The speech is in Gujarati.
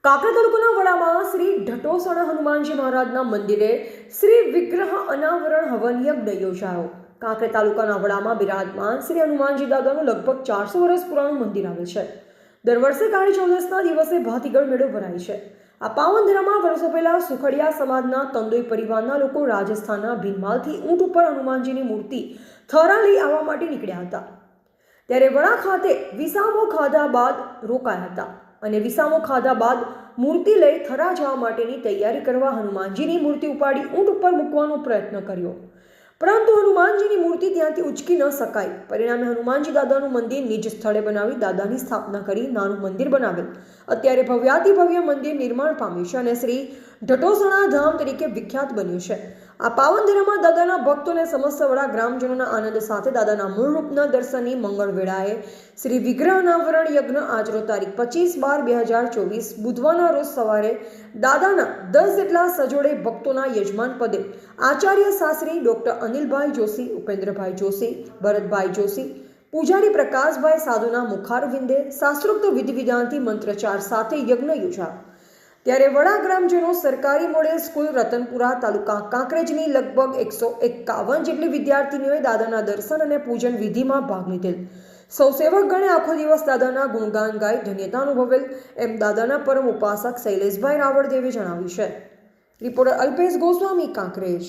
કાંકરા તાલુકાના વડામાં શ્રી ઢટોસણા હનુમાનજી મહારાજના મંદિરે શ્રી વિગ્રહ અનાવરણ હવન યજ્ઞ યોજાયો। કાંકરા તાલુકાના વડામાં બિરાજમાન શ્રી હનુમાનજી દાદાનું લગભગ 400 વર્ષ પુરાણું મંદિર આવેલ છે। દર વર્ષે કાળી ચૌદસના દિવસે ભાતીગળ મેળો ભરાય છે। આ પાવન ધરામાં વર્ષો પહેલા સુખડિયા સમાજના તંદોઈ પરિવારના લોકો રાજસ્થાનના ભીનમાલથી ઊંટ ઉપર હનુમાનજીની મૂર્તિ થરા લઈ આવવા માટે નીકળ્યા હતા। ત્યારે વડા ખાતે વિસામો ખાધા બાદ રોકાયા હતા અને વિસામો ખાધા બાદ મૂર્તિ લઈ થરા જવા માટેની તૈયારી કરવા હનુમાનજીની મૂર્તિ ઉપાડી ઊંટ ઉપર મૂકવાનો પ્રયત્ન કર્યો, પરંતુ હનુમાનજીની મૂર્તિ ત્યાંથી ઉચકી ન શકાય। પરિણામે હનુમાનજી દાદાનું મંદિર નિજ સ્થળે બનાવી દાદાની સ્થાપના કરી નાનું મંદિર બનાવેલ। અત્યારે ભવ્યાતિ ભવ્ય મંદિર નિર્માણ પામ્યું છે અને શ્રી ઢટોસણા ધામ તરીકે વિખ્યાત બન્યું છે। આ પાવન ધરામાં દાદાના ભક્તોને સમસ્ત વડા ગ્રામજનોના આનંદ સાથે દાદાના મૂળ રૂપના દર્શનની મંગળ વેળાએ શ્રી વિગ્રહ અનાવરણ યજ્ઞ આજરોજ તારીખ 25/12/2024 બુધવારના રોજ સવારે દાદાના 10 જેટલા સજોડે ભક્તોના યજમાન પદે આચાર્ય શાસ્ત્રી ડોક્ટર અનિલભાઈ જોશી, ઉપેન્દ્રભાઈ જોશી, ભરતભાઈ જોશી, પૂજારી પ્રકાશભાઈ સાધુના મુખારવિંદે શાસ્ત્રોક્ત વિધિ વિધાનથી મંત્રચાર સાથે યજ્ઞ યોજાયો। ત્યારે વડા ગ્રામજનો સરકારી મોડેલ સ્કૂલ રતનપુરા તાલુકા કાંકરેજની લગભગ 151 જેટલી વિદ્યાર્થીનીઓએ દાદાના દર્શન અને પૂજન વિધિમાં ભાગ લીધેલ। સૌ સેવકગણે આખો દિવસ દાદાના ગુણગાન ગાઈ ધન્યતા અનુભવેલ એમ દાદાના પરમ ઉપાસક શૈલેષભાઈ રાવળદેવે જણાવ્યું છે। રિપોર્ટર અલ્પેશ ગોસ્વામી, કાંકરેજ।